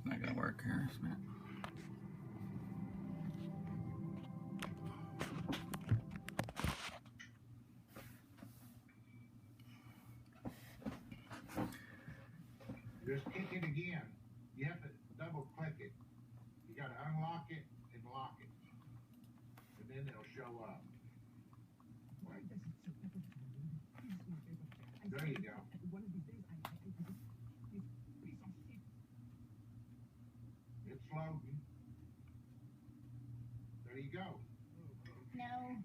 Not gonna work here. Just kick it again. You have to double click it. You got to unlock it and lock it. And then it'll show up. There you go. It's loading. There you go. No.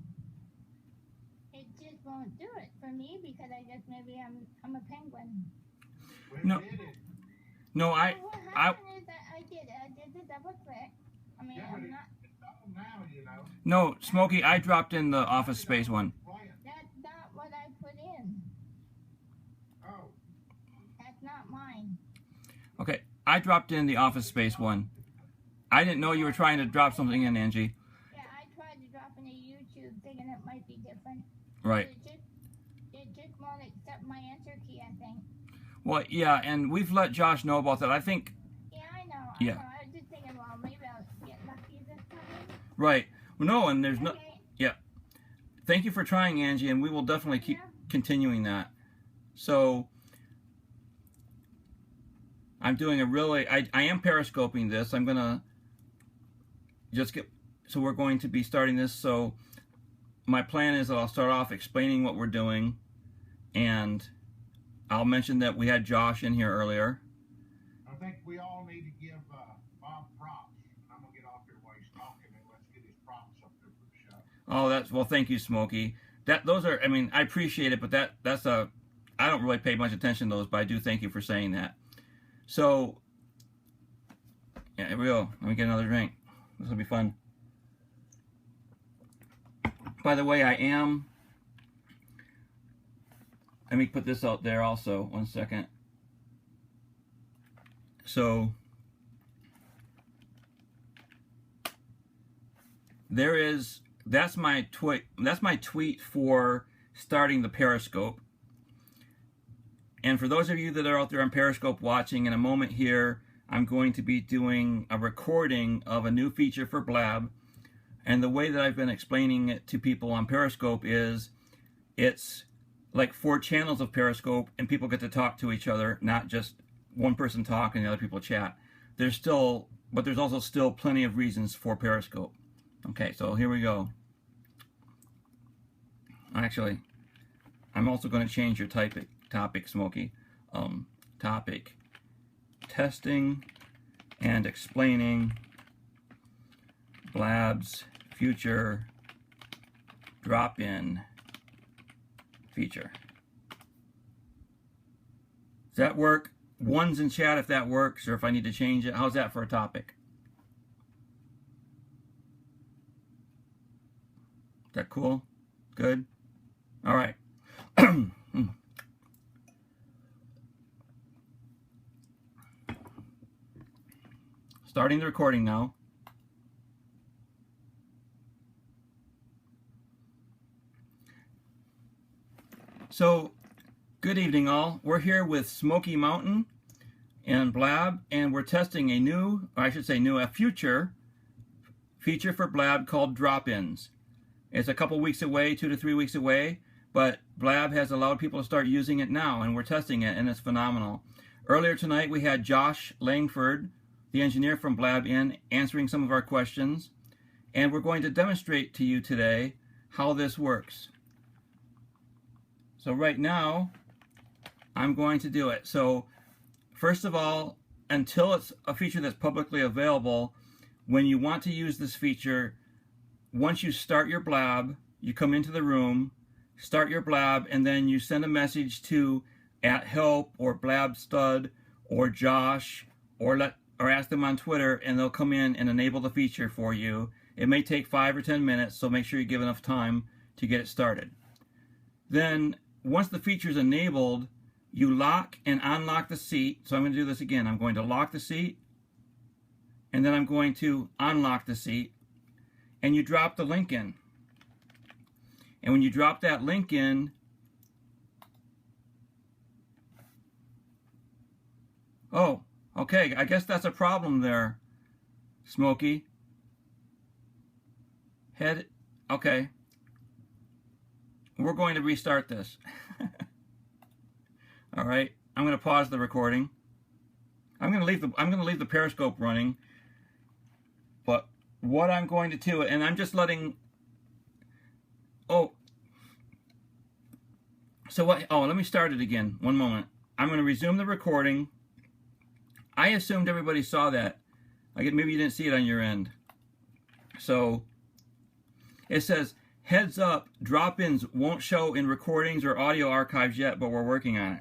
It just won't do it for me because I guess maybe I'm a penguin. No. No, Well, what happened is that I did the double click. I mean, Yeah, I'm not. Now, you know. No, Smokey, I dropped in the Office Space one. That's not what I put in. Oh. That's not mine. Okay, I dropped in the Office Space one. I didn't know you were trying to drop something in, Angie. Yeah, I tried to drop in a YouTube thinking it might be different. Right. It just won't accept my enter key, I think. Well, yeah, and we've let Josh know about that. I think. Yeah, I know. Yeah. I was just thinking, well, maybe I'll get lucky this time. Right. Well, no, and there's no. Okay. Yeah. Thank you for trying, Angie, and we will definitely keep continuing that. So, I'm doing a really. I am periscoping this. I'm gonna just get. So we're going to be starting this. So, my plan is that I'll start off explaining what we're doing, and I'll mention that we had Josh in here earlier. I think we all need to give Bob props. I'm going to get off here while he's talking, and let's get his props up there for the show. Oh, well, thank you, Smokey. Those are, I mean, I appreciate it, but that's I don't really pay much attention to those, but I do thank you for saying that. So, yeah, here we go. Let me get another drink. This will be fun. By the way, let me put this out there also. 1 second. So that's my tweet for starting the Periscope. And for those of you that are out there on Periscope watching, in a moment here, I'm going to be doing a recording of a new feature for Blab. And the way that I've been explaining it to people on Periscope is it's like 4 channels of Periscope, and people get to talk to each other, not just one person talk and the other people chat. There's also still plenty of reasons for Periscope. Okay, so here we go. Actually, I'm also going to change your topic, Smokey. Topic: testing and explaining Blab's future drop-in feature. Does that work? One's in chat if that works, or if I need to change it. How's that for a topic? Is that cool? Good? All right. Starting the recording now. So, good evening all. We're here with Smoky Mountain and Blab, and we're testing a future feature for Blab called drop-ins. It's a couple weeks away, 2 to 3 weeks away, but Blab has allowed people to start using it now, and we're testing it, and it's phenomenal. Earlier tonight, we had Josh Langford, the engineer from Blab, in answering some of our questions, and we're going to demonstrate to you today how this works. So right now, I'm going to do it. So first of all, until it's a feature that's publicly available, when you want to use this feature, once you start your Blab, you come into the room, start your Blab, and then you send a message to @help or BlabStud or Josh or ask them on Twitter, and they'll come in and enable the feature for you. It may take 5 or 10 minutes, so make sure you give enough time to get it started. Then once the feature is enabled, you lock and unlock the seat. So I'm going to do this again. I'm going to lock the seat, and then I'm going to unlock the seat, and you drop the link in. And when you drop that link in, oh, Okay, I guess that's a problem there, Smokey. Head, okay. We're going to restart this. All right, I'm going to pause the recording. I'm going to leave the Periscope running. But what I'm going to do, and I'm just letting. Oh. So what? Oh, let me start it again. One moment. I'm going to resume the recording. I assumed everybody saw that. Maybe you didn't see it on your end. So it says, heads up, drop-ins won't show in recordings or audio archives yet, but we're working on it.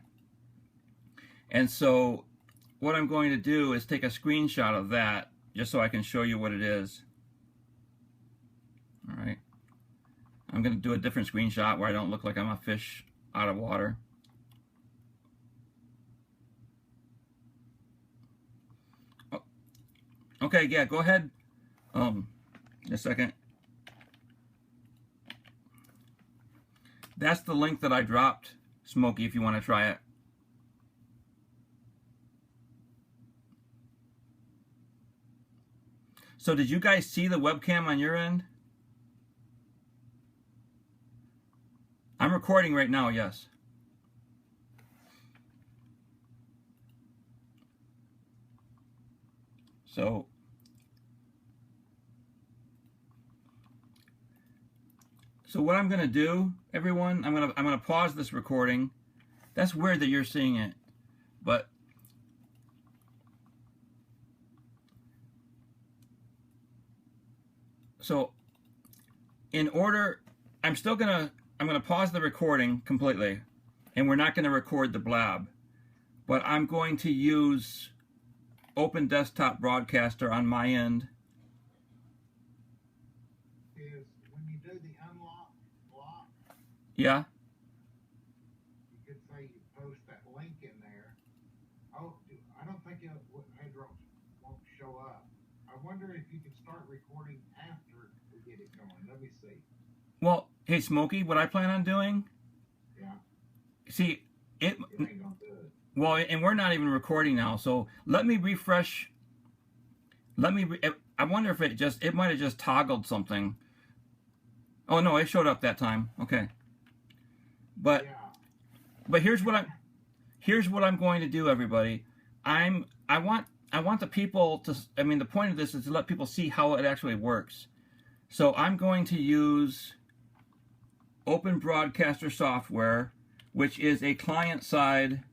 And so what I'm going to do is take a screenshot of that just so I can show you what it is. All right. I'm going to do a different screenshot where I don't look like I'm a fish out of water. Oh. Okay, yeah, go ahead. Just a second. That's the link that I dropped, Smokey, if you want to try it. So did you guys see the webcam on your end? I'm recording right now, yes. So what I'm going to do, everyone, I'm going to pause this recording. That's weird that you're seeing it, but so in order, I'm going to pause the recording completely, and we're not going to record the Blab, but I'm going to use Open Desktop Broadcaster on my end. Is when you do the unlock block, Yeah. you could say you post that link in there. Oh, I don't think it won't show up. I wonder if you can start recording after we get it going. Let me see. Well, hey Smokey, what I plan on doing? Yeah. See, It ain't gonna do it. well, and we're not even recording now, so let me refresh. I wonder if it might have just toggled something. Oh no, it showed up that time. Okay. But Yeah. but here's what I'm going to do, everybody. I want the people to, the point of this is to let people see how it actually works. So I'm going to use Open Broadcaster software, which is a client-side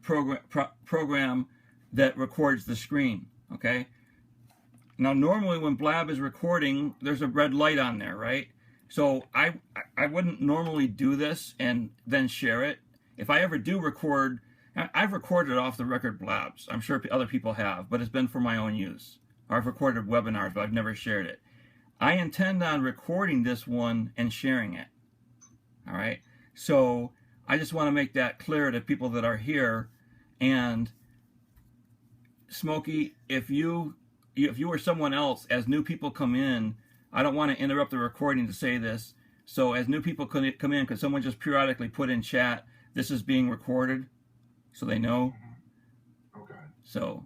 program that records the screen, okay? Now, normally when Blab is recording, there's a red light on there, right? So I wouldn't normally do this and then share it. If I ever do record, I've recorded off the record Blabs. I'm sure other people have, but it's been for my own use. Or I've recorded webinars, but I've never shared it. I intend on recording this one and sharing it. All right. So I just want to make that clear to people that are here. And Smokey, if you or someone else, as new people come in, I don't want to interrupt the recording to say this. So as new people come in, could someone just periodically put in chat, this is being recorded, so they know? Okay. So,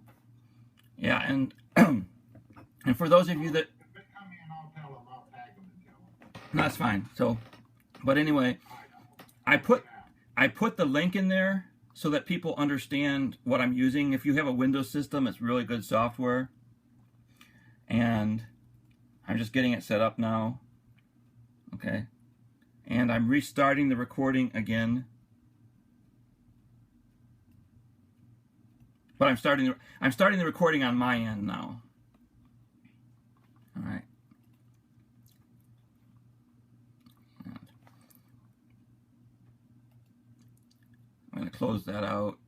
yeah, and and for those of you that, If they come in, I'll tell them. I'll tag them and tell them. that's fine. So, but anyway, I put the link in there so that people understand what I'm using. If you have a Windows system, it's really good software. And I'm just getting it set up now. Okay. And I'm restarting the recording again. But I'm starting the recording on my end now. All right. I'm going to close that out.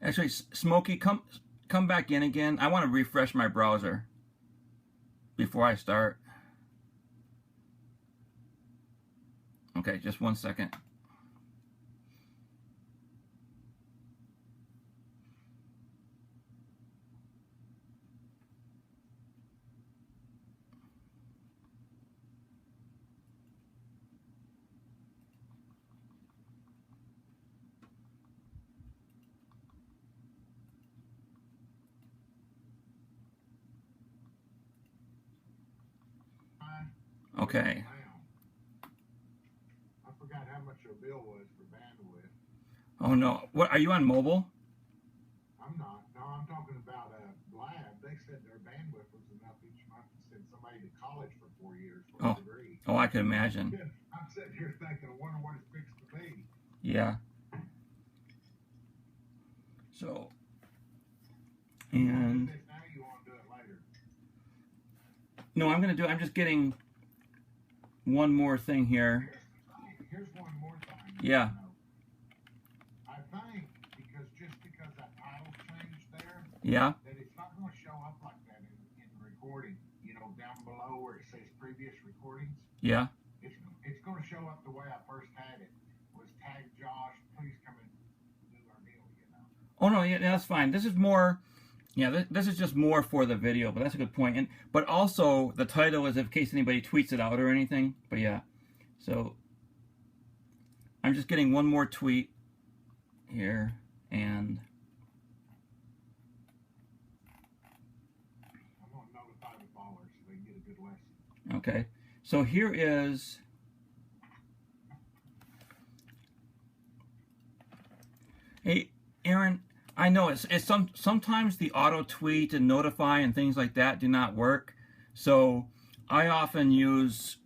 Actually, Smokey, come back in again. I want to refresh my browser before I start. Okay, just 1 second. Okay. I forgot how much your bill was for bandwidth. Oh no. What, are you on mobile? I'm not. No, I'm talking about Blab. They said their bandwidth was enough each month to send somebody to college for 4 years for a degree. Oh, I can imagine. I'm sitting here thinking, I wonder what it's fixed to be. Yeah. So, and Now you want to do it later? no, I'm just getting one more thing here. Here's one more thing. Yeah. I think because that title changed there, Yeah. that it's not going to show up like that in the recording. You know, down below where it says previous recordings. Yeah. It's going to show up the way I first had it. Was tag Josh, please come and do our deal. You know. Oh no, yeah, that's fine. This is more. Yeah, this is just more for the video, but that's a good point. And but also the title is in case anybody tweets it out or anything. But yeah, so I'm just getting one more tweet here, and I'm going to notify the followers so they can get a good lesson. okay. So here is. Hey, Aaron. I know it's sometimes the auto tweet and notify and things like that do not work. So I often use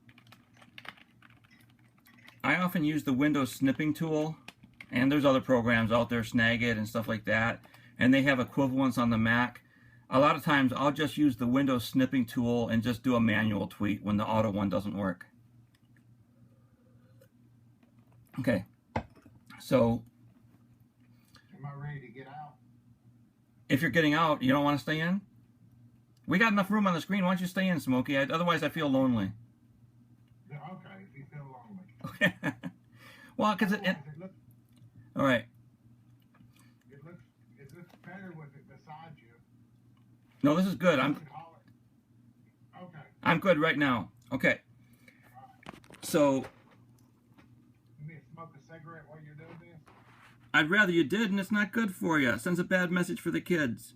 the Windows snipping tool, and there's other programs out there, Snagit and stuff like that, and they have equivalents on the Mac. A lot of times I'll just use the Windows snipping tool and just do a manual tweet when the auto one doesn't work. Okay, so am I ready to get out? If you're getting out, you don't want to stay in? We got enough room on the screen. Why don't you stay in, Smokey? Otherwise, I feel lonely. Yeah, okay, if you feel lonely. Okay. Well, because all right. It looks better with it beside you. No, this is good. Okay. I'm good right now. Okay. So You need to smoke a cigarette while you're doing this? I'd rather you did, and it's not good for you. It sends a bad message for the kids.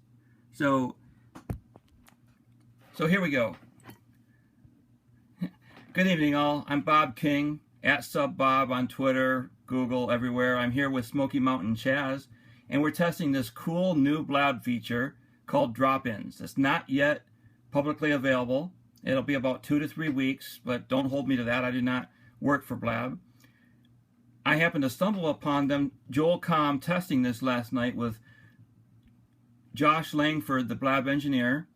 So here we go. Good evening, all. I'm Bob King, at subbob on Twitter, Google, everywhere. I'm here with Smoky Mountain Chaz, and we're testing this cool new Blab feature called drop-ins. It's not yet publicly available. It'll be about 2 to 3 weeks, but don't hold me to that. I do not work for Blab. I happened to stumble upon them, Joel Com, testing this last night with Josh Langford, the Blab engineer,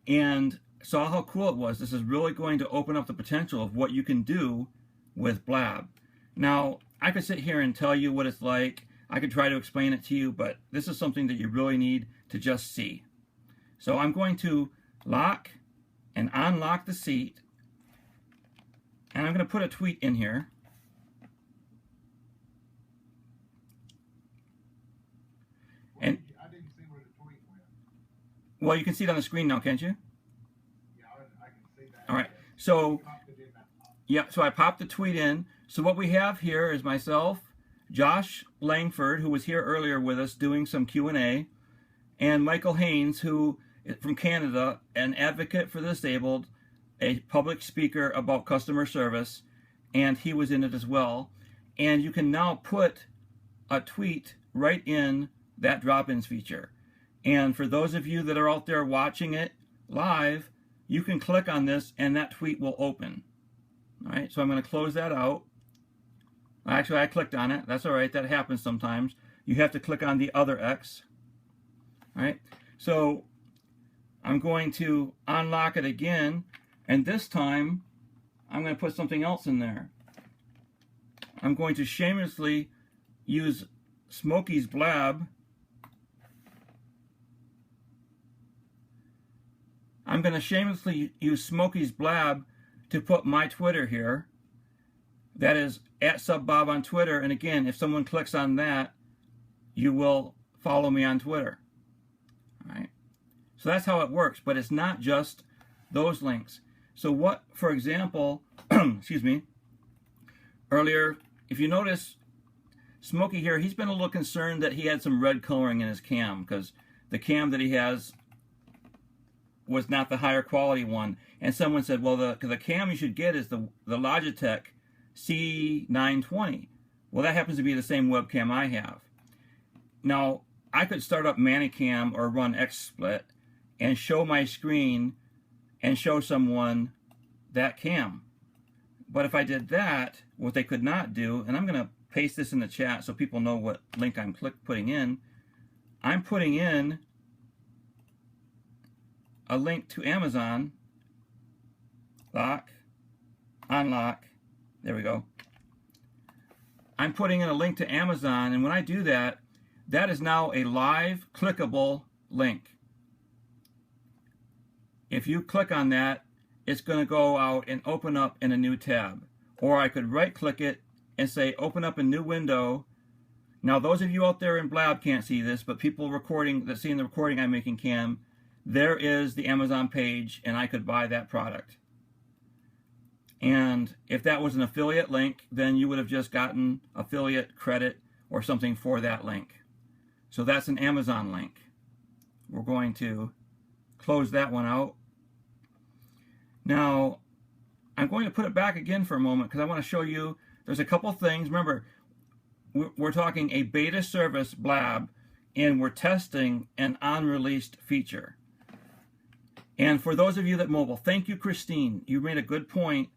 and saw how cool it was. This is really going to open up the potential of what you can do with Blab. Now, I could sit here and tell you what it's like. I could try to explain it to you, but this is something that you really need to just see. So I'm going to lock and unlock the seat, and I'm going to put a tweet in here. And I didn't see where the tweet went. well, you can see it on the screen now, can't you? Yeah, I can see that. All right. So yeah, so I popped the tweet in. So what we have here is myself, Josh Langford, who was here earlier with us doing some Q&A, and Michael Haynes, who is from Canada, an advocate for the disabled, a public speaker about customer service, and he was in it as well. And you can now put a tweet right in that drop-ins feature. And for those of you that are out there watching it live, you can click on this and that tweet will open. All right, so I'm going to close that out. Actually, I clicked on it. That's all right. That happens sometimes. You have to click on the other X. All right, so I'm going to unlock it again, and this time I'm going to put something else in there. I'm going to shamelessly use Smokey's Blab. I'm going to shamelessly use Smokey's Blab to put my Twitter here. That is at subbob on Twitter. And again, if someone clicks on that, you will follow me on Twitter. All right. So that's how it works. But it's not just those links. So what, for example, excuse me, earlier, if you notice, Smokey here, he's been a little concerned that he had some red coloring in his cam because the cam that he has was not the higher quality one. And someone said, well, the cam you should get is the Logitech C920. Well, that happens to be the same webcam I have. Now, I could start up Manicam or run XSplit and show my screen and show someone that cam. But if I did that, what they could not do, and I'm going to paste this in the chat so people know what link I'm putting in. I'm putting in a link to Amazon. Lock, unlock, there we go. I'm putting in a link to Amazon, and when I do that, that is now a live clickable link. If you click on that, it's going to go out and open up in a new tab. Or I could right click it and say open up a new window. Now those of you out there in Blab can't see this, but people recording that seeing the recording I'm making can. There is the Amazon page, and I could buy that product. And if that was an affiliate link, then you would have just gotten affiliate credit or something for that link. So that's an Amazon link. We're going to close that one out. Now, I'm going to put it back again for a moment because I want to show you there's a couple things. Remember, we're talking a beta service, Blab, and we're testing an unreleased feature. And for those of you that mobile, thank you, Christine. You made a good point.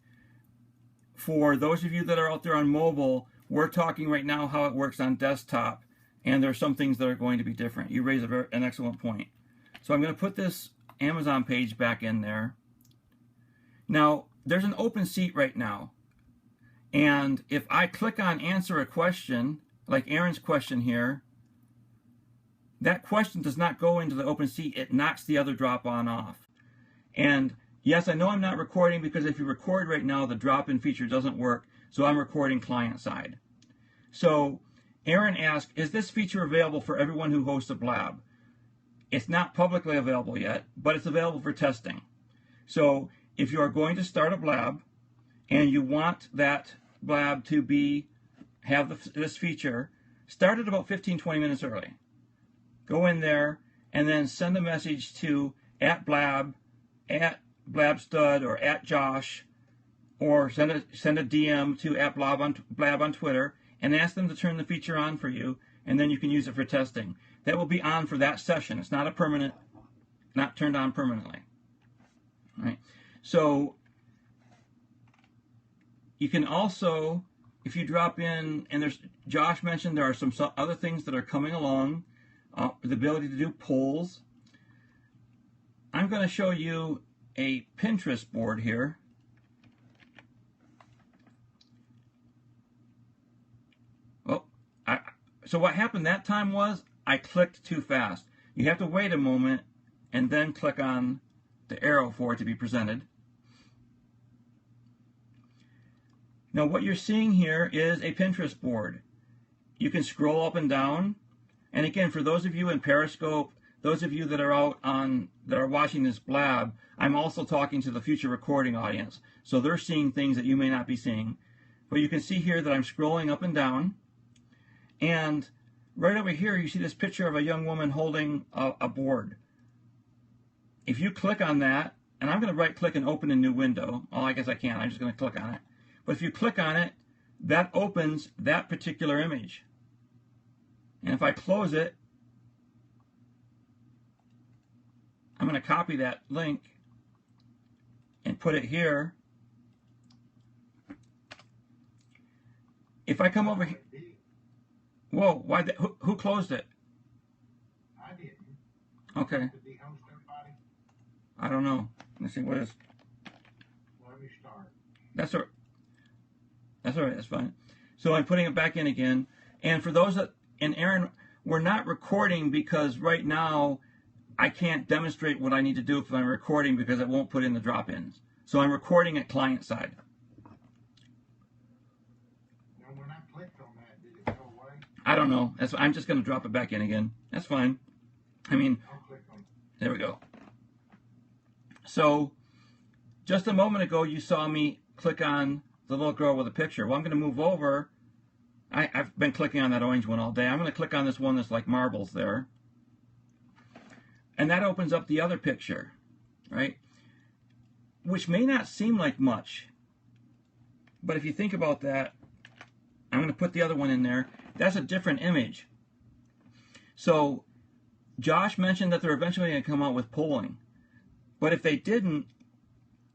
For those of you that are out there on mobile, we're talking right now how it works on desktop, and there are some things that are going to be different. You raise an excellent point. So I'm going to put this Amazon page back in there. Now, there's an open seat right now. And if I click on answer a question, like Aaron's question here, that question does not go into the open seat. It knocks the other drop-on off. And yes, I know I'm not recording because if you record right now, the drop-in feature doesn't work. So I'm recording client side. So Aaron asked, is this feature available for everyone who hosts a Blab? It's not publicly available yet, but it's available for testing. So if you are going to start a Blab and you want that Blab to have this feature, start it about 15-20 minutes early. Go in there and then send a message to @Blab, @BlabStud, or @Josh, or send a DM to @Blab on Twitter and ask them to turn the feature on for you, and then you can use it for testing. That will be on for that session. It's not a permanent, not turned on permanently. All right. So you can also, if you drop in, and Josh mentioned there are some other things that are coming along, the ability to do polls. I'm going to show you a Pinterest board here. Well, so what happened that time was I clicked too fast. You have to wait a moment and then click on the arrow for it to be presented. Now what you're seeing here is a Pinterest board. You can scroll up and down. And again, for those of you in Periscope, those of you that are that are watching this Blab, I'm also talking to the future recording audience. So they're seeing things that you may not be seeing. But you can see here that I'm scrolling up and down. And right over here, you see this picture of a young woman holding a board. If you click on that, and I'm going to right click and open a new window. Well, I guess I can't. I'm just going to click on it. But if you click on it, that opens that particular image. And if I close it, I'm going to copy that link and put it here. If I come over here, whoa, why? Who closed it? I didn't. Okay. Did he host everybody? I don't know. Let's see what is. Let me start. That's all right. That's all right. That's fine. So I'm putting it back in again. And for those that, and Aaron, we're not recording because right now I can't demonstrate what I need to do if I'm recording because it won't put in the drop-ins. So I'm recording at client side. Now, when I clicked on that, did it go away? I don't know. I'm just going to drop it back in again. That's fine. I mean, I'll click on it. there we go. So just a moment ago, you saw me click on the little girl with a picture. Well, I'm going to move over. I've been clicking on that orange one all day. I'm going to click on this one that's like marbles there. And that opens up the other picture. right? Which may not seem like much, but if you think about that, I'm going to put the other one in there. That's a different image. So Josh mentioned that they're eventually going to come out with polling. But if they didn't,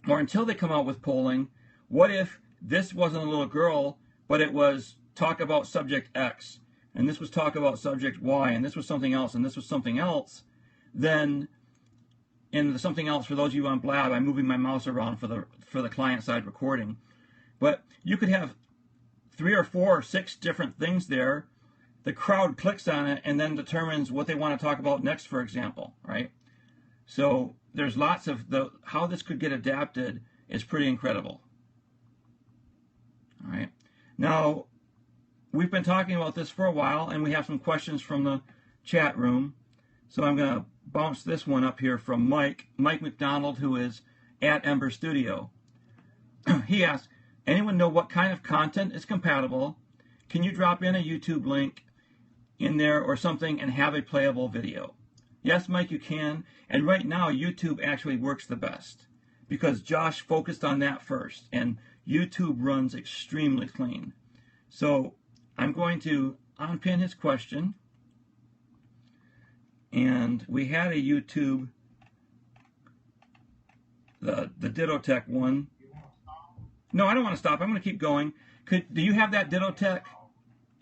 or until they come out with polling, what if this wasn't a little girl, but it was talk about subject X, and this was talk about subject Y, and this was something else, and this was something else? Then in the something else, for those of you on Blab, I'm moving my mouse around for the client side recording. But you could have 3 or 4 or 6 different things there. The crowd clicks on it and then determines what they want to talk about next, for example, right? So there's lots of how this could get adapted is pretty incredible. All right. Now, we've been talking about this for a while, and we have some questions from the chat room. So I'm going to bounce this one up here from Mike McDonald, who is at Ember Studio. He asks, anyone know what kind of content is compatible? Can you drop in a YouTube link in there or something and have a playable video? Yes, Mike, you can. And right now, YouTube actually works the best because Josh focused on that first, and YouTube runs extremely clean. So I'm going to unpin his question. And we had a YouTube, the Diddotech one. No, I don't want to stop. I'm going to keep going. Do you have that Diddotech?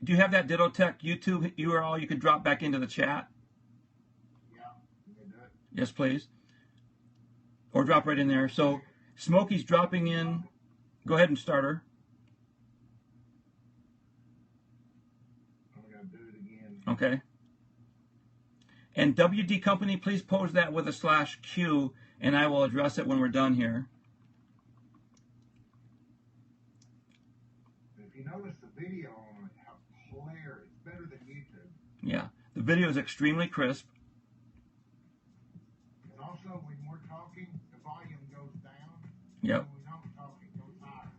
Do you have that Diddotech YouTube URL you could drop back into the chat? Yeah, you can do it. Yes, please. Or drop right in there. So Smokey's dropping in. Go ahead and start her. I'm going to do it again. Okay. And WD Company, please pose that with a /Q, and I will address it when we're done here. If you notice the video on it, how clear, it's better than YouTube. Yeah, the video is extremely crisp. And also, when we're talking, the volume goes down. Yep. When we don't talk, it goes higher.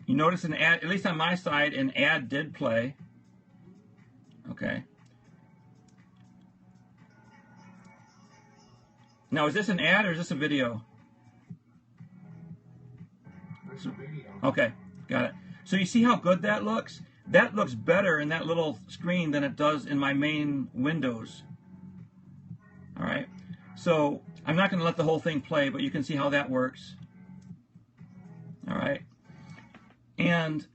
You notice an ad, at least on my side, an ad did play. Okay. Now, is this an ad or is this a video? It's a video. Okay, got it. So you see how good that looks? That looks better in that little screen than it does in my main windows. All right. So I'm not going to let the whole thing play, but you can see how that works. All right. And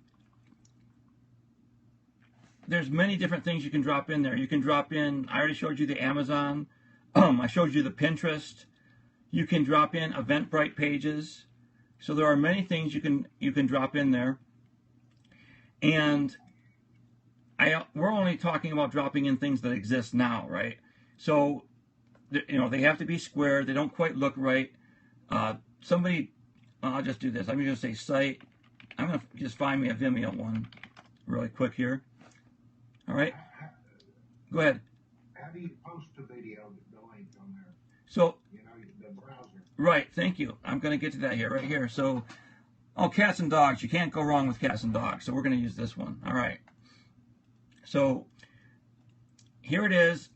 there's many different things you can drop in there. You can drop in, I already showed you the Amazon. I showed you the Pinterest. You can drop in Eventbrite pages. So there are many things you can drop in there. And we're only talking about dropping in things that exist now, right? So, they have to be square. They don't quite look right. I'll just do this. I'm going to say site. I'm going to just find me a Vimeo one really quick here. All right. Go ahead. How do you post a video, the link on there? So, The browser. right, thank you. I'm going to get to that here, right here. So, cats and dogs. You can't go wrong with cats and dogs. So we're going to use this one. All right. So, here it is.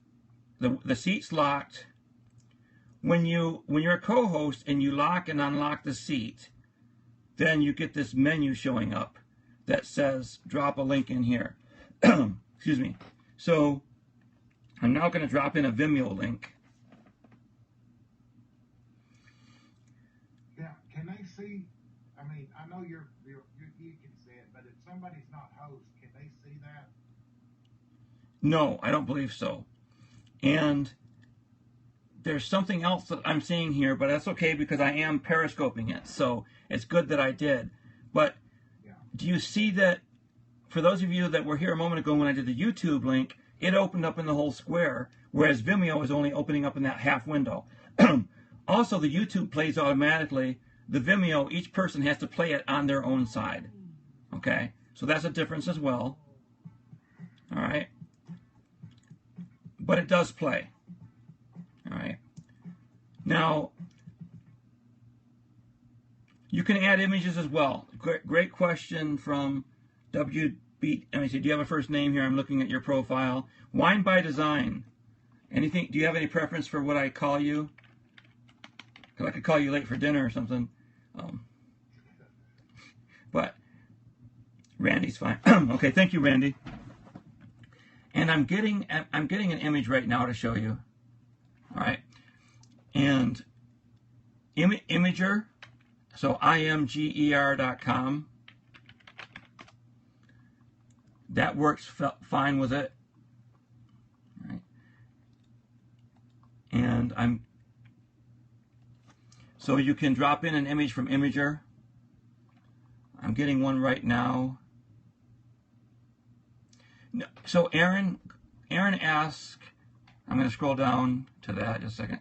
The seat's locked. When you're a co-host and you lock and unlock the seat, then you get this menu showing up that says drop a link in here. Excuse me. So I'm now going to drop in a Vimeo link. Yeah, can they see? I mean, I know you can see it, but if somebody's not host, can they see that? No, I don't believe so. And there's something else that I'm seeing here, but that's okay because I am periscoping it. So it's good that I did. But Yeah. do you see that for those of you that were here a moment ago when I did the YouTube link, it opened up in the whole square, whereas Vimeo is only opening up in that half window. Also, the YouTube plays automatically. The Vimeo, each person has to play it on their own side. Okay? So that's a difference as well. All right? But it does play. All right? Now, you can add images as well. Great question from WB. Let me see. Do you have a first name here? I'm looking at your profile. Wine by Design Anything? Do you have any preference for what I call you? Because I could call you late for dinner or something. But Randy's fine. Okay, thank you, Randy. And I'm getting an image right now to show you. All right, and Imager, so imger.com. That works fine with it. All right. And so you can drop in an image from Imager. I'm getting one right now. No, so Aaron asked, I'm going to scroll down to that just a second.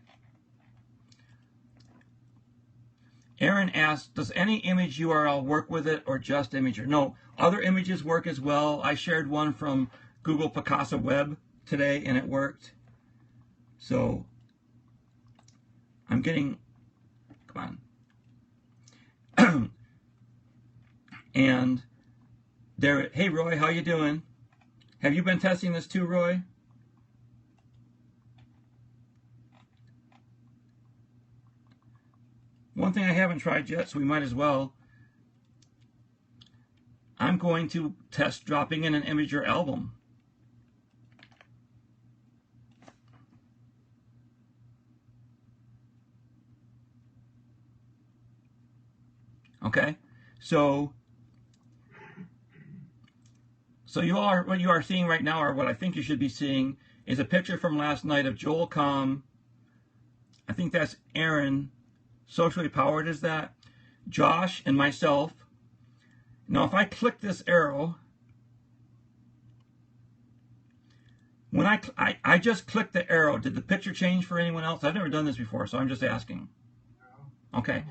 Aaron asked, does any image URL work with it or just Imager? No, other images work as well. I shared one from Google Picasa Web today and it worked. So I'm getting, come on. And there, hey Roy, how you doing? Have you been testing this too, Roy? One thing I haven't tried yet, so we might as well. I'm going to test dropping in an Imager album. Okay, so what you are seeing right now, or what I think you should be seeing, is a picture from last night of Joel Comm. I think that's Aaron. Socially Powered is that. Josh and myself. Now if I click this arrow, when I just clicked the arrow, did the picture change for anyone else? I've never done this before, so I'm just asking. Okay.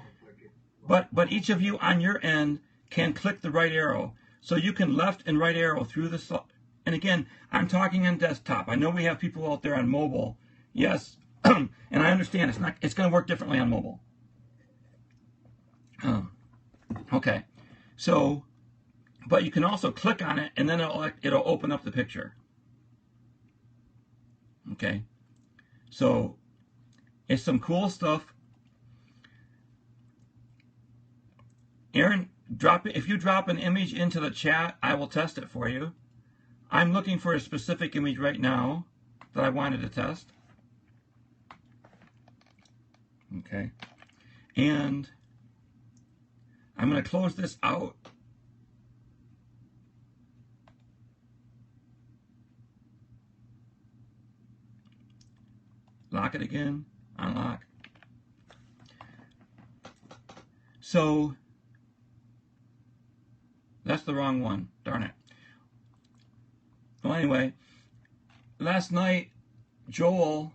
But each of you on your end can click the right arrow. So you can left and right arrow through the, and again, I'm talking on desktop. I know we have people out there on mobile. Yes, and I understand it's going to work differently on mobile. Okay, so, but you can also click on it and then it'll open up the picture. Okay, so it's some cool stuff. Aaron, if you drop an image into the chat, I will test it for you. I'm looking for a specific image right now that I wanted to test. Okay, and I'm going to close this out. Lock it again, unlock. So that's the wrong one, darn it. Well, anyway, last night Joel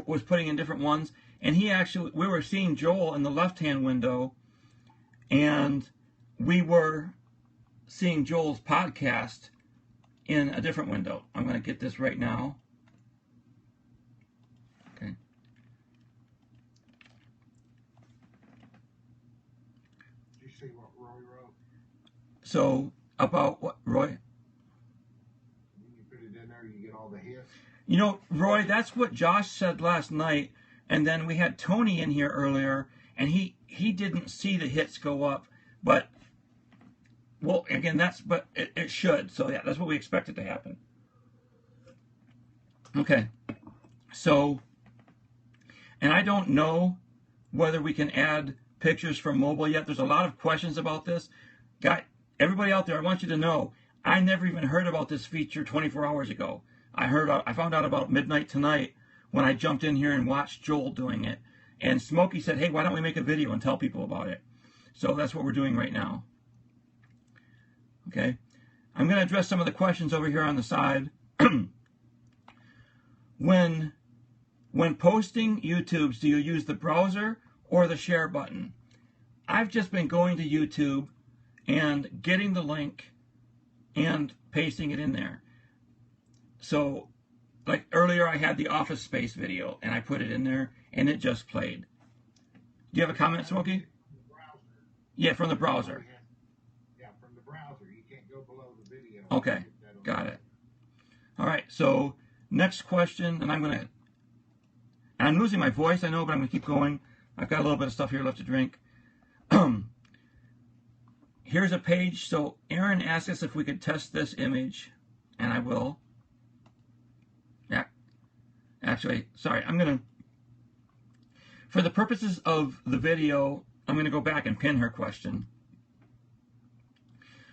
was putting in different ones, and we were seeing Joel in the left-hand window, and we were seeing Joel's podcast in a different window. I'm going to get this right now. Okay. Did you see what Roy wrote? So, about what, Roy? When you put it in there, you get all the hits. You know, Roy, that's what Josh said last night, and then we had Tony in here earlier, and he didn't see the hits go up, but, well, again, but it should, so yeah, that's what we expected to happen. Okay, so, and I don't know whether we can add pictures from mobile yet. There's a lot of questions about this. Everybody out there, I want you to know, I never even heard about this feature 24 hours ago. I found out about midnight tonight when I jumped in here and watched Joel doing it. And Smokey said, hey, why don't we make a video and tell people about it? So that's what we're doing right now. Okay. I'm going to address some of the questions over here on the side. When posting YouTubes, do you use the browser or the share button? I've just been going to YouTube and getting the link and pasting it in there. So, like earlier I had the Office Space video and I put it in there and it just played. Do you have a comment, Smokey? Yeah, from the browser. Yeah, from the browser. You can't go below the video. Okay, got it. All right, so next question, and I'm losing my voice, I know, but I'm going to keep going. I've got a little bit of stuff here left to drink. Here's a page. So Aaron asked us if we could test this image, and I will. Yeah. Actually, sorry, I'm going to, for the purposes of the video, I'm going to go back and pin her question.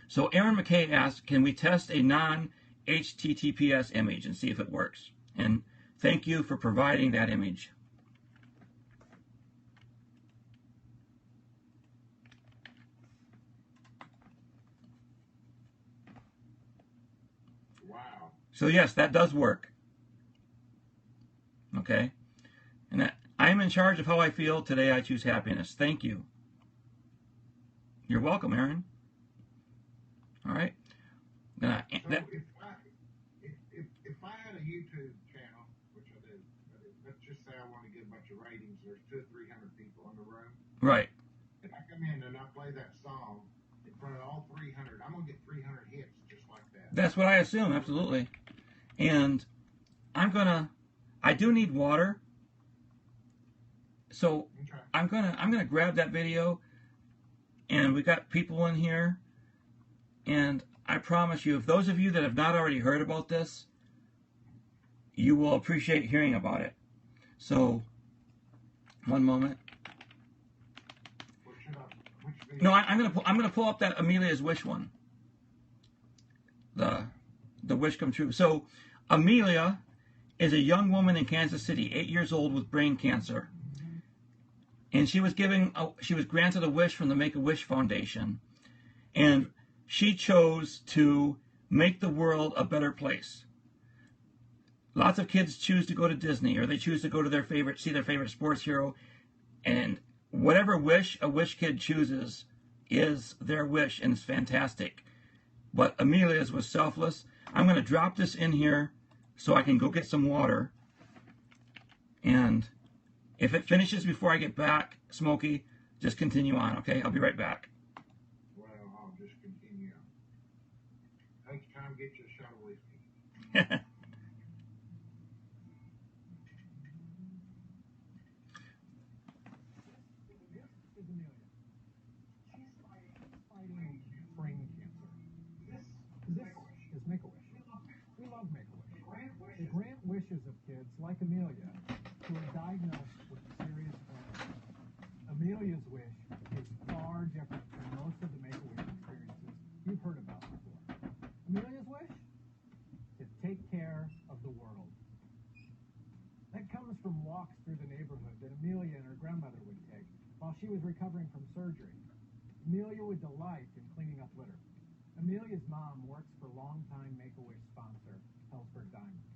So Aaron McKay asked, can we test a non-HTTPS image and see if it works? And thank you for providing that image. Wow. So yes, that does work. Okay? And that, I am in charge of how I feel. Today I choose happiness. Thank you. You're welcome, Aaron. All right. So if I had a YouTube channel, which I do, let's just say I want to get a bunch of ratings. There's 200 or 300 people in the room. Right. If I come in and I play that song in front of all 300, I'm gonna get 300 hits just like that. That's what I assume, absolutely. And I do need water. So Okay. I'm gonna grab that video, and we got people in here, and I promise you, if those of you that have not already heard about this, you will appreciate hearing about it. So, one moment. No, I'm gonna pull up that Amelia's Wish one. The wish come true. So, Amelia is a young woman in Kansas City, 8 years old, with brain cancer. And she was granted a wish from the Make-A-Wish Foundation. And she chose to make the world a better place. Lots of kids choose to go to Disney, or they choose to go to see their favorite sports hero. And whatever wish a wish kid chooses is their wish, and it's fantastic. But Amelia's was selfless. I'm going to drop this in here so I can go get some water. And if it finishes before I get back, Smokey, just continue on, okay? I'll be right back. Well, I'll just continue. Take time, get you a shot of whiskey. Is Make-A-Wish. We love Make-A-Wish. They grant wishes of kids like Amelia who are diagnosed with serious illness. Amelia's wish is far different from most of the Make-A-Wish experiences you've heard about before. Amelia's wish? To take care of the world. That comes from walks through the neighborhood that Amelia and her grandmother would take while she was recovering from surgery. Amelia would delight in cleaning up litter. Amelia's mom works for longtime Make-A-Wish sponsor, Hellsberg Diamonds.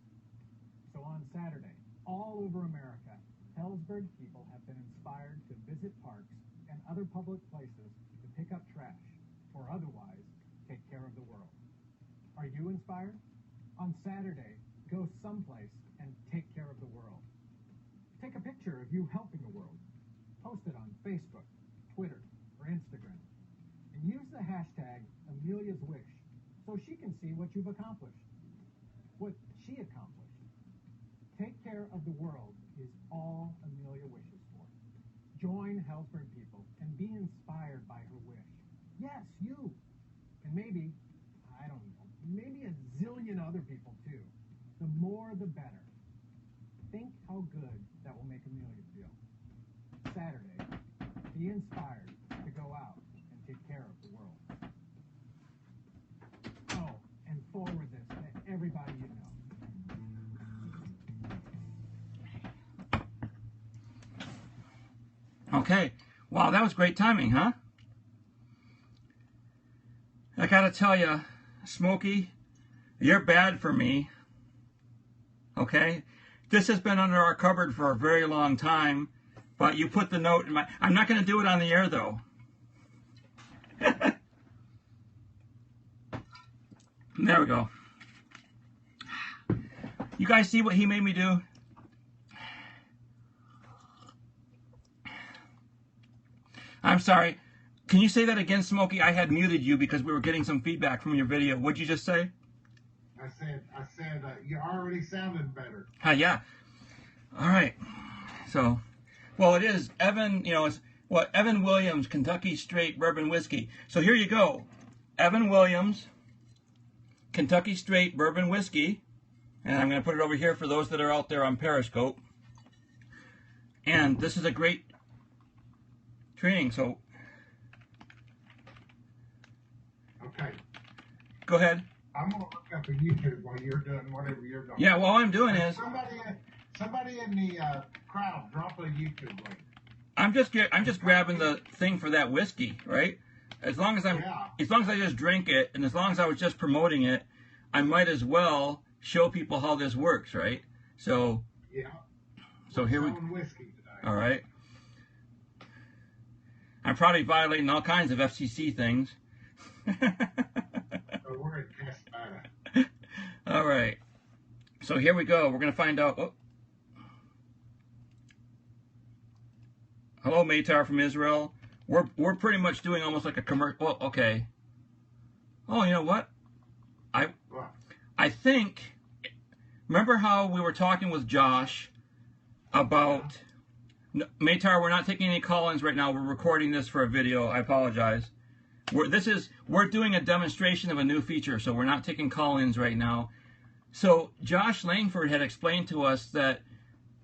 So on Saturday, all over America, Hellsberg people have been inspired to visit parks and other public places to pick up trash, or otherwise, take care of the world. Are you inspired? On Saturday, go someplace and take care of the world. Take a picture of you helping the world. Post it on Facebook, Twitter, or Instagram. And use the hashtag Amelia's Wish so she can see what you've accomplished. What she accomplished. Take care of the world is all Amelia wishes for. Join Hellsberg people and be inspired by her wish. Yes, you. And maybe, I don't know, maybe a zillion other people too. The more the better. Think how good that will make Amelia feel. Saturday, be inspired to go out and take care of the world. Oh, and forward this to everybody you know. Okay. Wow, that was great timing, huh? I gotta tell you, Smokey, you're bad for me. Okay? This has been under our cupboard for a very long time, but you put the note in my... I'm not gonna do it on the air, though. There we go. You guys see what he made me do? I'm sorry. Can you say that again, Smokey? I had muted you because we were getting some feedback from your video. What'd you just say? I said, you already sounded better. Yeah. All right. So, well, it is Evan, it's what Evan Williams, Kentucky Straight Bourbon Whiskey. So here you go. Evan Williams, Kentucky Straight Bourbon Whiskey. And I'm going to put it over here for those that are out there on Periscope. And this is a great training. So, okay. Go ahead. I'm going to look up a YouTube while you're doing whatever you're doing. Yeah, all I'm doing is... Somebody in the crowd, drop a YouTube link. I'm just grabbing the thing for that whiskey, right? As long as I just drink it, and as long as I was just promoting it, I might as well show people how this works, right? So yeah. So here we whiskey today. All right. I'm probably violating all kinds of FCC things. So we're at test data. All right. So here we go. We're going to find out. Oh. Hello, Maytar from Israel. We're pretty much doing almost like a commercial. Well, okay. Oh, you know what? I think. Remember how we were talking with Josh about Maytar? We're not taking any call-ins right now. We're recording this for a video. I apologize. We're doing a demonstration of a new feature, so we're not taking call-ins right now. So Josh Langford had explained to us that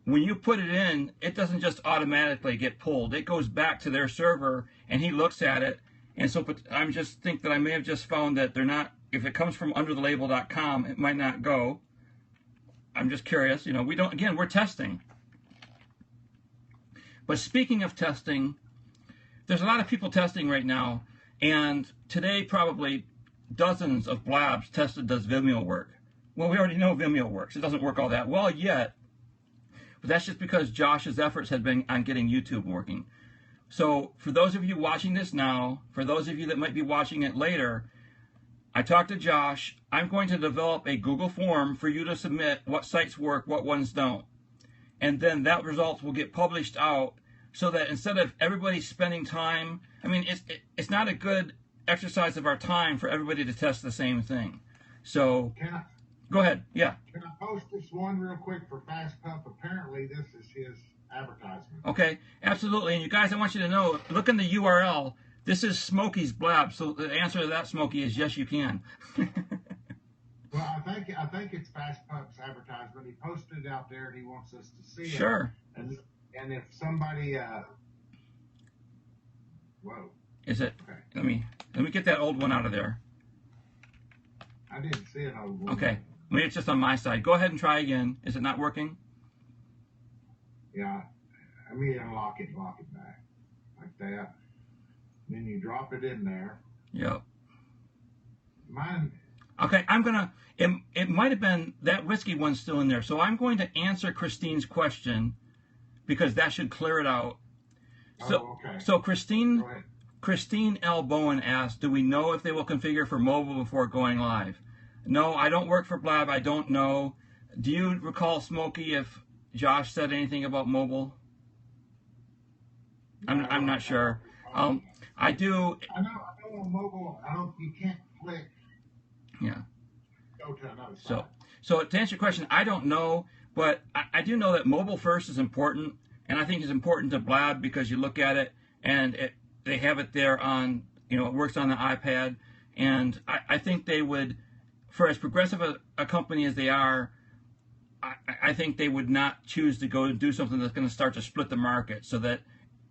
when you put it in, it doesn't just automatically get pulled. It goes back to their server, and he looks at it. And so I'm just think that I may have just found that they're not, if it comes from underthelabel.com, it might not go. I'm just curious. We don't, again, we're testing. But speaking of testing, there's a lot of people testing right now. And today, probably dozens of Blabs tested does Vimeo work. Well, we already know Vimeo works. It doesn't work all that well yet. But that's just because Josh's efforts had been on getting YouTube working. So for those of you watching this now, for those of you that might be watching it later, I talked to Josh. I'm going to develop a Google form for you to submit what sites work, what ones don't. And then that results will get published out so that instead of everybody spending time, it's not a good exercise of our time for everybody to test the same thing. So... Go ahead. Yeah. Can I post this one real quick for Fast Pup? Apparently, this is his advertisement. Okay, absolutely. And you guys, I want you to know, look in the URL. This is Smokey's Blab. So the answer to that, Smokey, is yes, you can. Well, I think it's Fast Pup's advertisement. He posted it out there, and he wants us to see it. Sure. And if somebody, whoa. Is it? Okay. Let me get that old one out of there. I didn't see an old one. Okay. Maybe it's just on my side. Go ahead and try again. Is it not working? Yeah. Unlock it back. Like that. Then you drop it in there. Yep. Mine. Okay, it might have been that whiskey one's still in there. So I'm going to answer Christine's question because that should clear it out. So, okay. So Christine L. Bowen asked, do we know if they will configure for mobile before going live? No, I don't work for Blab. I don't know. Do you recall, Smokey, if Josh said anything about mobile? I'm not sure. I do. I know on mobile, you can't click. Yeah. Go to another site. So to answer your question, I don't know, but I do know that mobile first is important, and I think it's important to Blab because you look at it and they have it there on, it works on the iPad, and I think they would, for as progressive a company as they are, I think they would not choose to go and do something that's going to start to split the market so that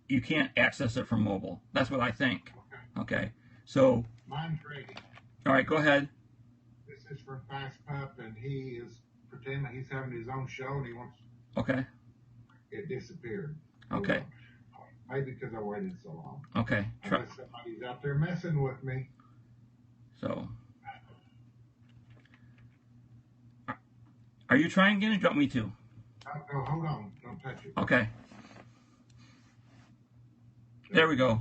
you can't access it from mobile. That's what I think. Okay. So. Mine's ready. All right, go ahead. This is for Fast Pup, and he is pretending he's having his own show, and he wants. Okay. It disappeared. Okay. Maybe because I waited so long. Okay. Unless somebody's out there messing with me. So. Are you trying again, or do you want me to? Oh, hold on. Don't touch it. Okay. There we go.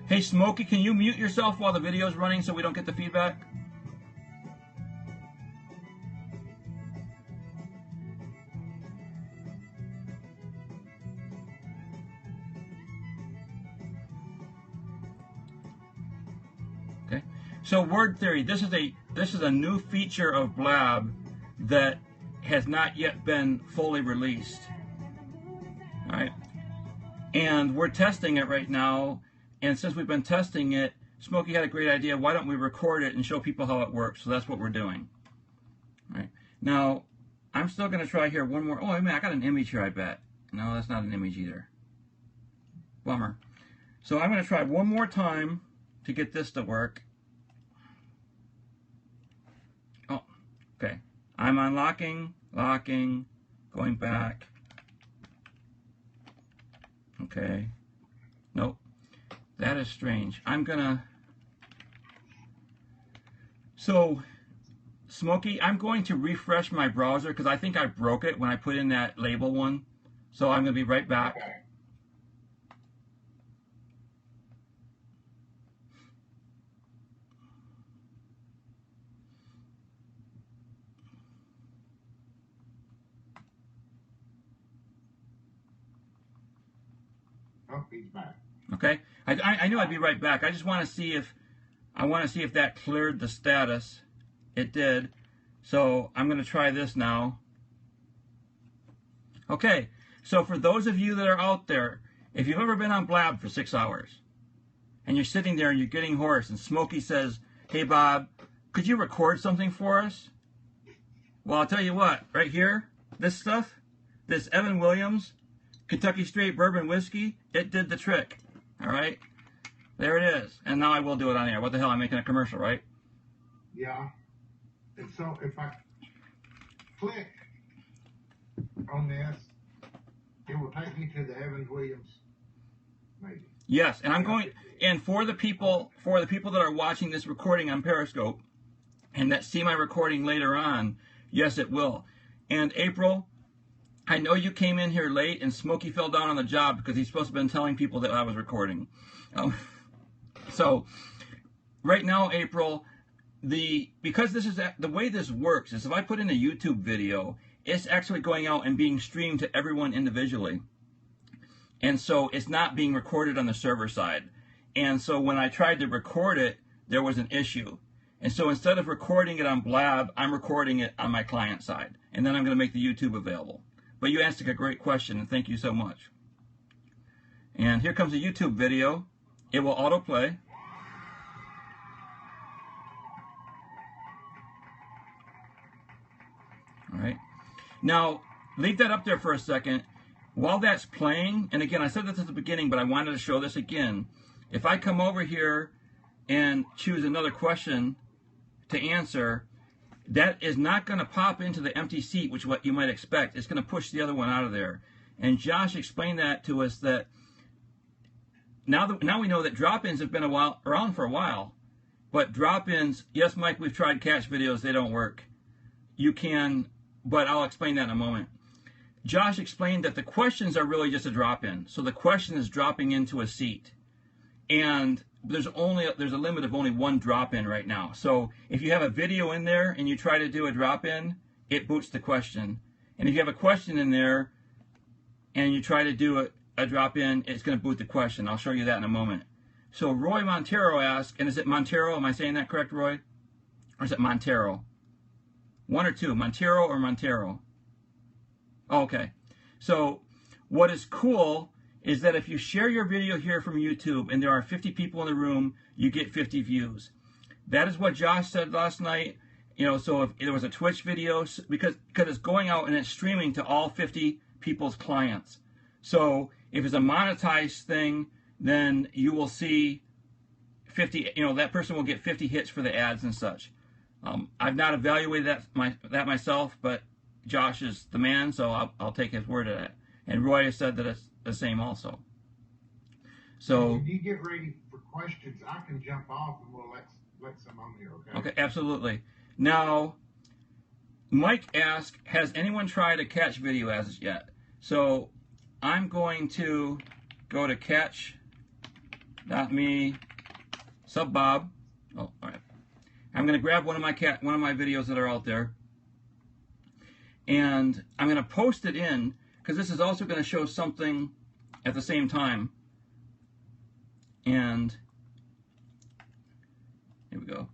Hey, Smokey, can you mute yourself while the video's running so we don't get the feedback? So word theory, this is a new feature of Blab that has not yet been fully released. All right. And we're testing it right now. And since we've been testing it, Smokey had a great idea. Why don't we record it and show people how it works? So that's what we're doing. All right. Now, I'm still going to try here one more. Oh, I mean, I got an image here, I bet. No, that's not an image either. Bummer. So I'm going to try one more time to get this to work. Oh, okay. I'm unlocking, locking, going back. Okay. Nope. That is strange. I'm gonna... So, Smokey, I'm going to refresh my browser because I think I broke it when I put in that label one. So I'm going to be right back. Okay. Oh, he's back. Okay. I knew I'd be right back. I just want to see if that cleared the status. It did. So I'm going to try this now. Okay. So for those of you that are out there, if you've ever been on Blab for 6 hours and you're sitting there and you're getting hoarse and Smokey says, "Hey Bob, could you record something for us?" Well, I'll tell you what, right here, this stuff, this Evan Williams Kentucky Straight Bourbon Whiskey, it did the trick. All right? There it is. And now I will do it on air. What the hell? I'm making a commercial, right? Yeah. And so if I click on this, it will take me to the Evans Williams, maybe. Yes, and I'm going, and for the people that are watching this recording on Periscope and that see my recording later on, yes, it will. And April, I know you came in here late and Smokey fell down on the job because he's supposed to have been telling people that I was recording. So right now, April, because this is the way this works is if I put in a YouTube video, it's actually going out and being streamed to everyone individually. And so it's not being recorded on the server side. And so when I tried to record it, there was an issue. And so instead of recording it on Blab, I'm recording it on my client side. And then I'm going to make the YouTube available. But you asked a great question, and thank you so much. And here comes a YouTube video. It will autoplay. All right. Now, leave that up there for a second. While that's playing, and again, I said this at the beginning, but I wanted to show this again. If I come over here and choose another question to answer, that is not going to pop into the empty seat, which is what you might expect. It's going to push the other one out of there. And Josh explained that to us, that now we know that drop-ins have been around for a while. But drop-ins, yes, Mike, we've tried catch videos. They don't work. You can, but I'll explain that in a moment. Josh explained that the questions are really just a drop-in. So the question is dropping into a seat. And there's a limit of only one drop-in right now. So if you have a video in there and you try to do a drop-in, it boots the question. And if you have a question in there and you try to do a drop-in, it's going to boot the question. I'll show you that in a moment. So Roy Montero asked, and is it Montero? Am I saying that correct, Roy? Or is it Montero? One or two, Montero or Montero? Oh, okay. So what is cool is that if you share your video here from YouTube and there are 50 people in the room, you get 50 views. That is what Josh said last night. You know, so if there was a Twitch video, because it's going out and it's streaming to all 50 people's clients. So if it's a monetized thing, then you will see 50, you know, that person will get 50 hits for the ads and such. I've not evaluated that myself, but Josh is the man, so I'll take his word at it. And Roy has said that it's the same also. So if you get ready for questions, I can jump off and we'll let some on here, okay? Okay, absolutely. Now, Mike asked, has anyone tried a catch video as yet? So I'm going to go to catch.me subbob. Oh, all right. I'm going to grab one of my videos that are out there, and I'm going to post it in because this is also going to show something at the same time. And Here we go.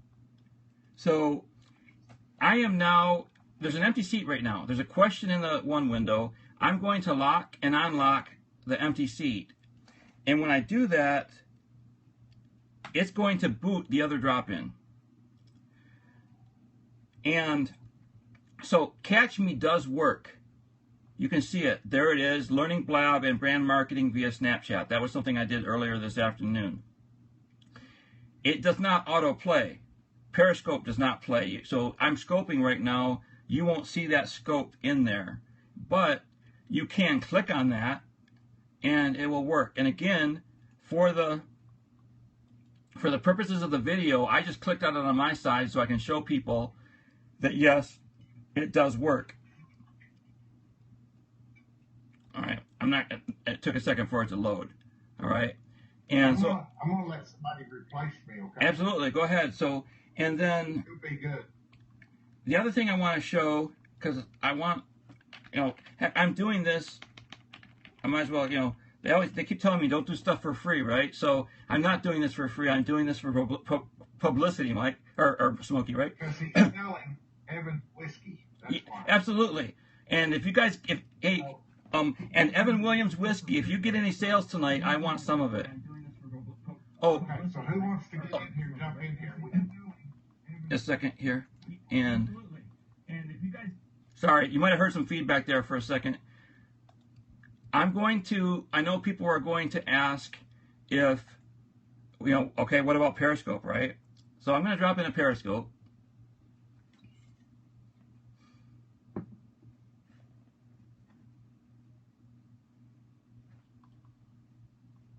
So I am now, there's an empty seat right now. There's a question in the one window. I'm going to lock and unlock the empty seat. And when I do that, it's going to boot the other drop-in. And so Catch Me does work. You can see it. There it is, learning Blab and brand marketing via Snapchat. That was something I did earlier this afternoon. It does not autoplay. Periscope does not play. So I'm scoping right now. You won't see that scope in there. But you can click on that and it will work. And again, for the purposes of the video, I just clicked on it on my side so I can show people that yes, it does work. All right, it took a second for it to load. All right, and I'm gonna let somebody replace me, okay? Absolutely, go ahead. So, and then It'll be good. The other thing I want to show, because I want, I'm doing this, I might as well, they keep telling me don't do stuff for free, right? So I'm not doing this for free. I'm doing this for publicity, Mike, or Smokey, right? Because he's selling Evan whiskey. That's why. Absolutely. And if you guys, and Evan Williams whiskey, if you get any sales tonight, I want some of it. Oh. Okay, so who wants to get in here, jump in here? A second here. And sorry, you might have heard some feedback there for a second. I know people are going to ask if, okay, what about Periscope, right? So I'm going to drop in a Periscope.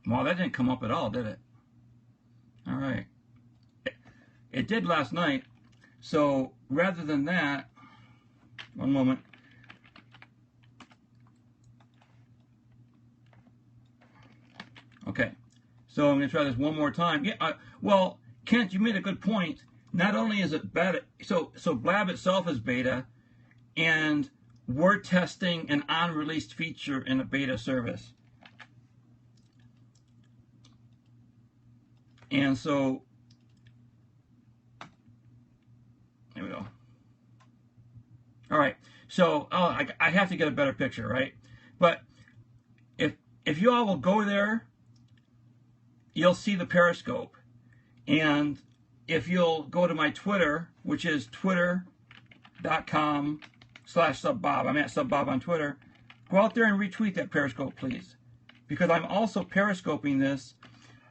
Well, that didn't come up at all, did it? All right. It did last night. So rather than that, one moment. Okay. So I'm going to try this one more time. Yeah. Well, Kent, you made a good point. Not only is it beta, so Blab itself is beta, and we're testing an unreleased feature in a beta service. And so, there we go. All right. So, I have to get a better picture, right? But if you all will go there, you'll see the Periscope. And if you'll go to my Twitter, which is twitter.com/subbob, I'm at subbob on Twitter, go out there and retweet that Periscope, please. Because I'm also Periscoping this.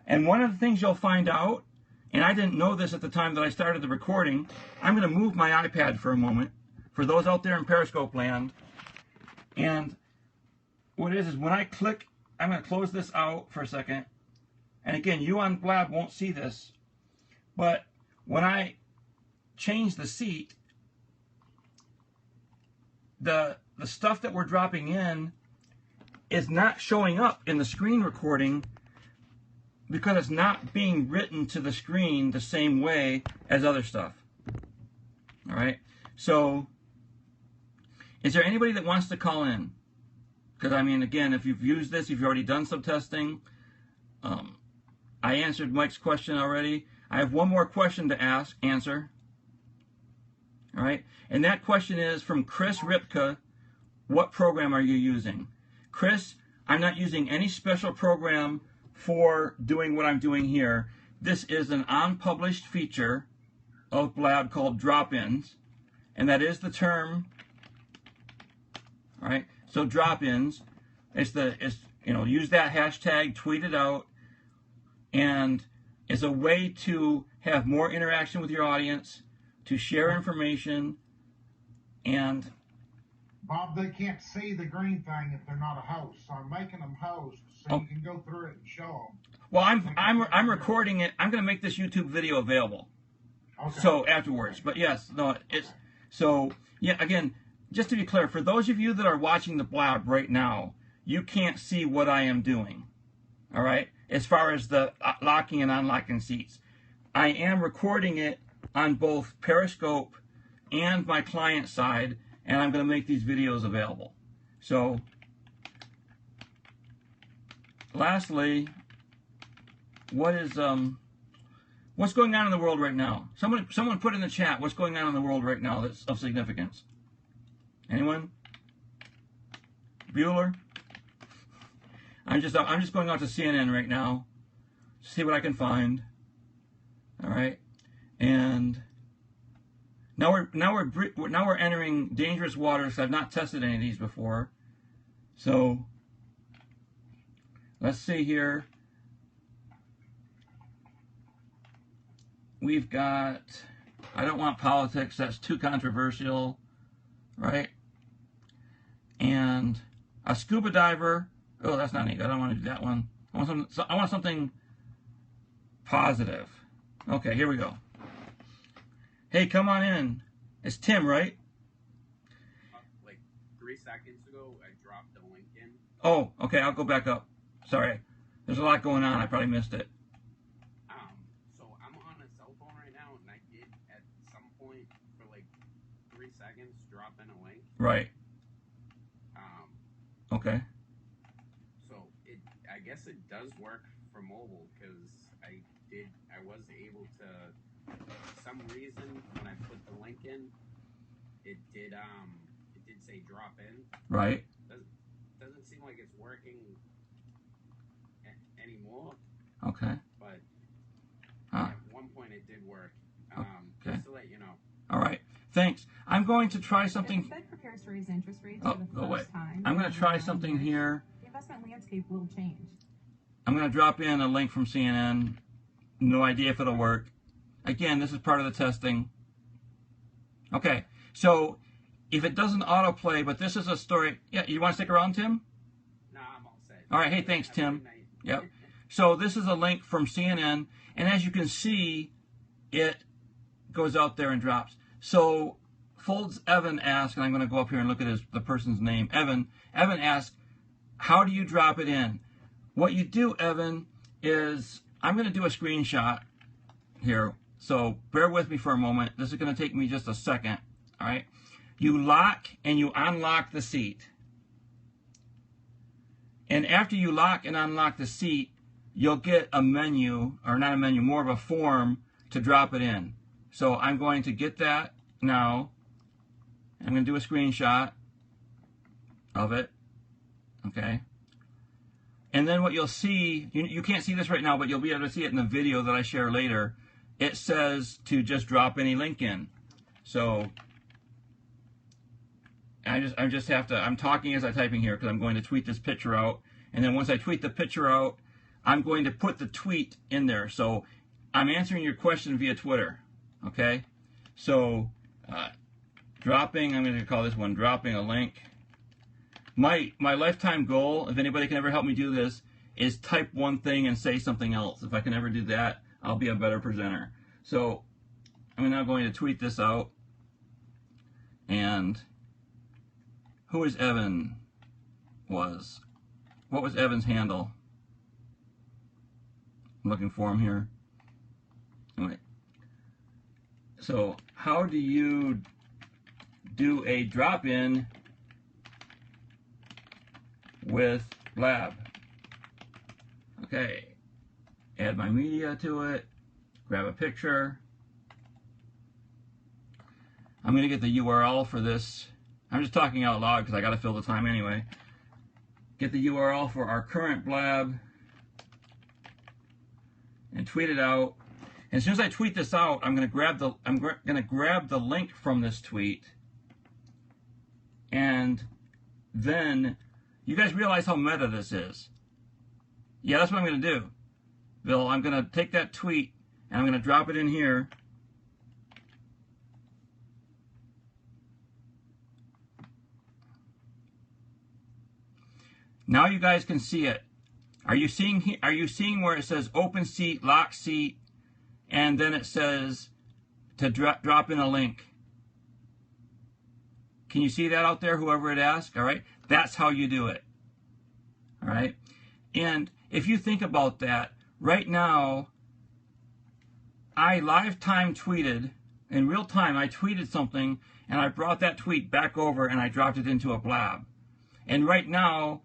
And one of the things you'll find out, and I didn't know this at the time that I started the recording, I'm going to move my iPad for a moment, for those out there in Periscope land. And what it is when I click, I'm going to close this out for a second. And again, you on Blab won't see this, but when I change the seat, the stuff that we're dropping in is not showing up in the screen recording because it's not being written to the screen the same way as other stuff. All right. So, is there anybody that wants to call in? Because, I mean, again, if you've used this, you've already done some testing. I answered Mike's question already. I have one more question to answer. All right. And that question is from Chris Ripka. What program are you using? Chris, I'm not using any special program for doing what I'm doing here. This is an unpublished feature of Blab called drop-ins, and that is the term. All right, so drop-ins, use that hashtag, tweet it out, and it's a way to have more interaction with your audience, to share information, and Bob, they can't see the green thing if they're not a host, so I'm making them hosts so you can go through it and show them. Well, I'm recording it. I'm going to make this YouTube video available. Okay. So afterwards, but yes, no, it's so yeah. Again, just to be clear, for those of you that are watching the Blab right now, you can't see what I am doing. All right, as far as the locking and unlocking seats, I am recording it on both Periscope and my client side. And I'm going to make these videos available. So, lastly, what is What's going on in the world right now? Someone put in the chat what's going on in the world right now that's of significance. Anyone? Bueller? I'm just going out to CNN right now to see what I can find. All right, and now we're entering dangerous waters. I've not tested any of these before, so let's see here. We've got, I don't want politics, that's too controversial, right? And a scuba diver, oh, that's not neat, I don't want to do that one. I want something positive. Okay, here we go. Hey, come on in. It's Tim, right? Like 3 seconds ago, I dropped the link in. Oh, okay, I'll go back up. Sorry. There's a lot going on, I probably missed it. So I'm on a cell phone right now, and I did at some point for like 3 seconds drop in a link. Right. Okay. So I guess it does work for mobile, because I was able to, for some reason, when I put the link in, it did say drop in. Right. Doesn't seem like it's working anymore. Okay. But Huh. at one point it did work. Okay. Just to let you know. All right. Thanks. I'm going to try something. The Fed prepares to raise interest rates Oh, for the go first away. time. I'm going to try something here. The investment landscape will change. I'm going to drop in a link from CNN. No idea if it'll work. Again, this is part of the testing. Okay, so if it doesn't autoplay, but this is a story. Yeah, you want to stick around, Tim? No, I'm all set. All right, hey, thanks, Have a Tim. good night. Yep. So this is a link from CNN, and as you can see, it goes out there and drops. So Folds Evan asked, and I'm going to go up here and look at the person's name, Evan. Evan asked, how do you drop it in? What you do, Evan, is I'm going to do a screenshot here. So bear with me for a moment. This is going to take me just a second. All right. You lock and you unlock the seat. And after you lock and unlock the seat, you'll get a menu, or not a menu, more of a form to drop it in. So I'm going to get that now. I'm going to do a screenshot of it. Okay. And then what you'll see, you can't see this right now, but you'll be able to see it in the video that I share later. It says to just drop any link in. So I just have to, I'm talking as I'm typing here because I'm going to tweet this picture out. And then once I tweet the picture out, I'm going to put the tweet in there. So I'm answering your question via Twitter. Okay. So dropping, I'm going to call this one dropping a link. My lifetime goal, if anybody can ever help me do this, is type one thing and say something else. If I can ever do that, I'll be a better presenter. So I'm now going to tweet this out. And who is Evan? What was Evan's handle? I'm looking for him here. Anyway. So how do you do a drop-in with Blab? Okay, add my media to it, grab a picture. I'm going to get the URL for this. I'm just talking out loud because I got to fill the time anyway. Get the URL for our current Blab and tweet it out. And as soon as I tweet this out, I'm going to grab the link from this tweet, and then you guys realize how meta this is. Yeah, that's what I'm going to do. Bill, I'm going to take that tweet and I'm going to drop it in here. Now you guys can see it. Are you seeing where it says open seat, lock seat, and then it says to drop in a link? Can you see that out there, whoever it asked? All right. That's how you do it. All right. And if you think about that, right now, I live time tweeted, in real time, I tweeted something and I brought that tweet back over and I dropped it into a Blab. And right now,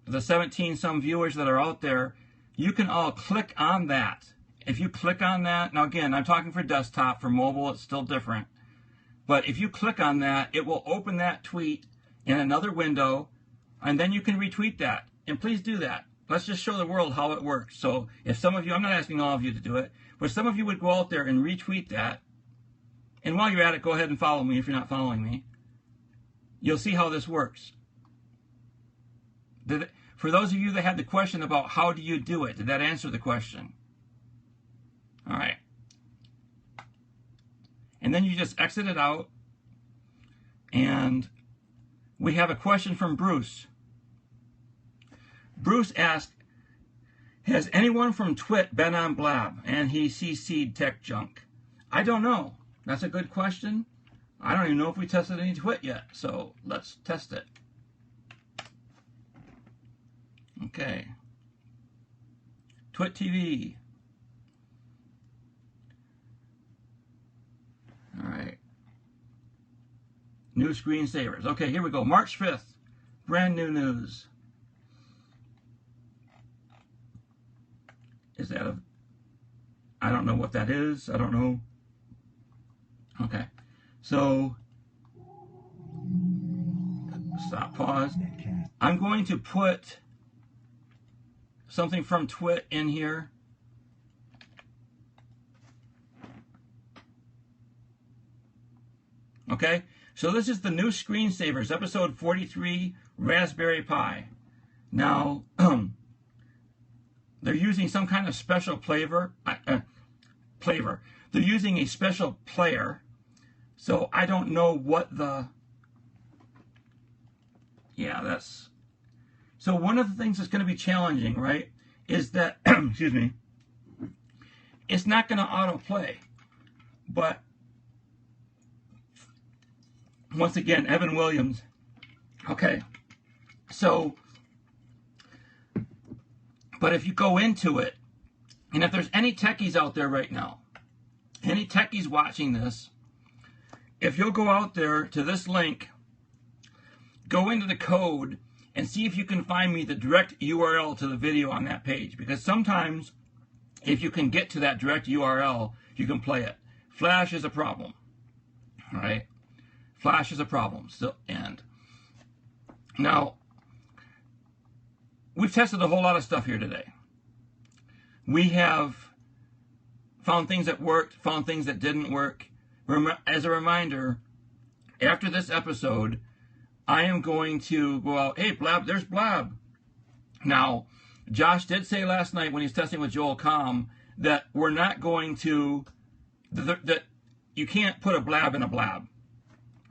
the 17 some viewers that are out there, you can all click on that if you click on that, now again, I'm talking for desktop, for mobile, it's still different. But if you click on that, it will open that tweet in another window, and then you can retweet that. And please do that. Let's just show the world how it works. So if some of you, I'm not asking all of you to do it, but some of you would go out there and retweet that. And while you're at it, go ahead and follow me if you're not following me. You'll see how this works. For those of you that had the question about how do you do it, did that answer the question? All right. And then you just exit it out. And we have a question from Bruce. Bruce asked, has anyone from Twit been on Blab? And he CC'd Tech Junk. I don't know. That's a good question. I don't even know if we tested any Twit yet. So let's test it. Okay. Twit TV. All right. New screensavers. Okay, here we go. March 5th. Brand new news. Is that a... I don't know what that is. I don't know. Okay. So... Stop, pause. I'm going to put something from Twit in here. Okay, so this is the new screensavers, episode 43, Raspberry Pi. Now, they're using some kind of special flavor. They're using a special player, so I don't know what the... Yeah, that's... So one of the things that's going to be challenging, right, is that, excuse me, it's not going to autoplay, but once again, Evan Williams. Okay, so, but if you go into it, and if there's any techies out there right now, any techies watching this, if you'll go out there to this link, go into the code, and see if you can find me the direct URL to the video on that page. Because sometimes, if you can get to that direct URL, you can play it. Flash is a problem. All right? Flash is a problem. And now, we've tested a whole lot of stuff here today. We have found things that worked, found things that didn't work. As a reminder, after this episode, I am going to go out, hey, Blab, there's Blab. Now, Josh did say last night when he was testing with Joel Comm that we're not going to, that you can't put a Blab in a Blab.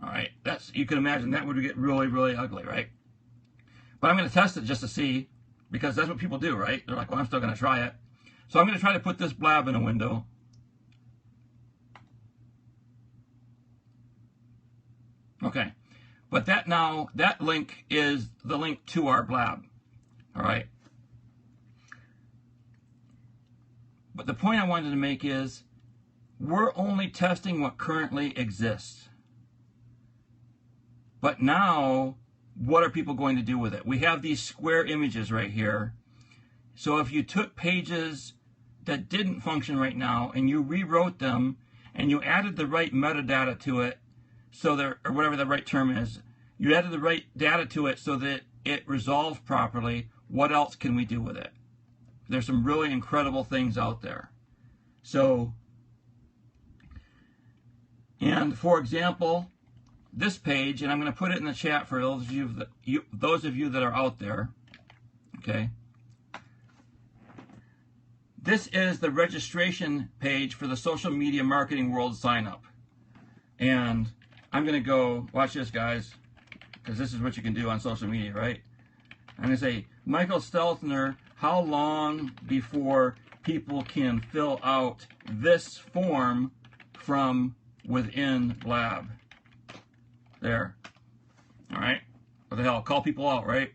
All right, you can imagine that would get really, really ugly, right? But I'm going to test it just to see, because that's what people do, right? They're like, well, I'm still going to try it. So I'm going to try to put this Blab in a window. Okay. But that link is the link to our Blab. All right. But the point I wanted to make is we're only testing what currently exists. But now, what are people going to do with it? We have these square images right here. So if you took pages that didn't function right now and you rewrote them and you added the right metadata to it, so there, or whatever the right term is, you added the right data to it so that it resolved properly, what else can we do with it? There's some really incredible things out there. So, and for example, this page, and I'm going to put it in the chat for those of you that are out there, okay? This is the registration page for the Social Media Marketing World sign up. And I'm going to go, watch this, guys, because this is what you can do on social media, right? I'm going to say, Michael Stelzner, how long before people can fill out this form from within Blab? There. All right? What the hell? Call people out, right?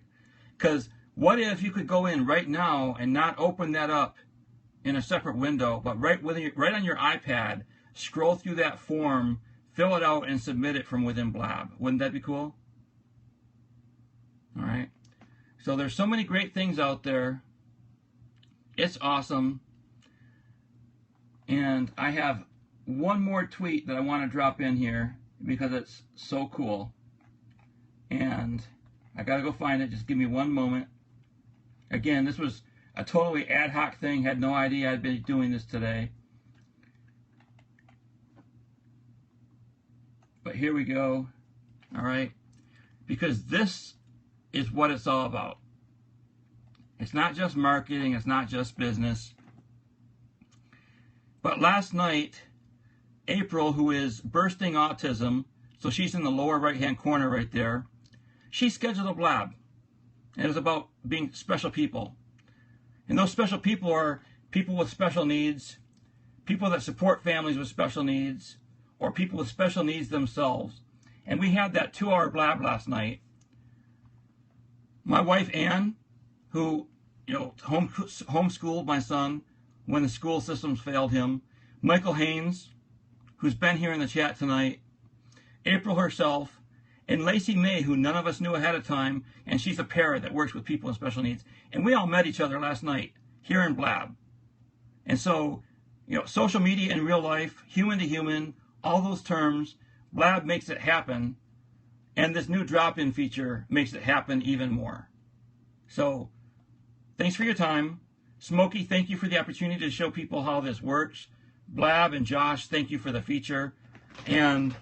Because what if you could go in right now and not open that up in a separate window, but right on your iPad, scroll through that form, fill it out, and submit it from within Blab? Wouldn't that be cool? All right. So there's so many great things out there. It's awesome. And I have one more tweet that I want to drop in here because it's so cool. And I got to go find it. Just give me one moment. Again, this was a totally ad hoc thing. Had no idea I'd be doing this today. But here we go. All right. Because this is what it's all about. It's not just marketing. It's not just business. But last night, April, who is bursting autism, so she's in the lower right-hand corner right there, she scheduled a Blab. And it was about being special people. And those special people are people with special needs, people that support families with special needs, or people with special needs themselves. And we had that 2-hour Blab last night. My wife, Ann, who homeschooled my son when the school systems failed him. Michael Haynes, who's been here in the chat tonight. April herself. And Lacey May, who none of us knew ahead of time. And she's a parent that works with people with special needs. And we all met each other last night here in Blab. And so, social media in real life, human to human, all those terms, Blab makes it happen. And this new drop-in feature makes it happen even more. So, thanks for your time. Smokey, thank you for the opportunity to show people how this works. Blab and Josh, thank you for the feature. And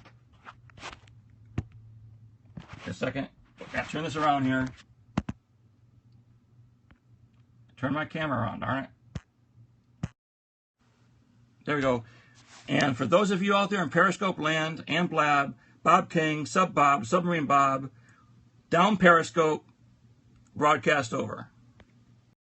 just a second. Got to turn this around here. Turn my camera on, darn it. There we go. And for those of you out there in Periscope land and Blab, Bob King, subbob, submarine Bob, down Periscope, broadcast over.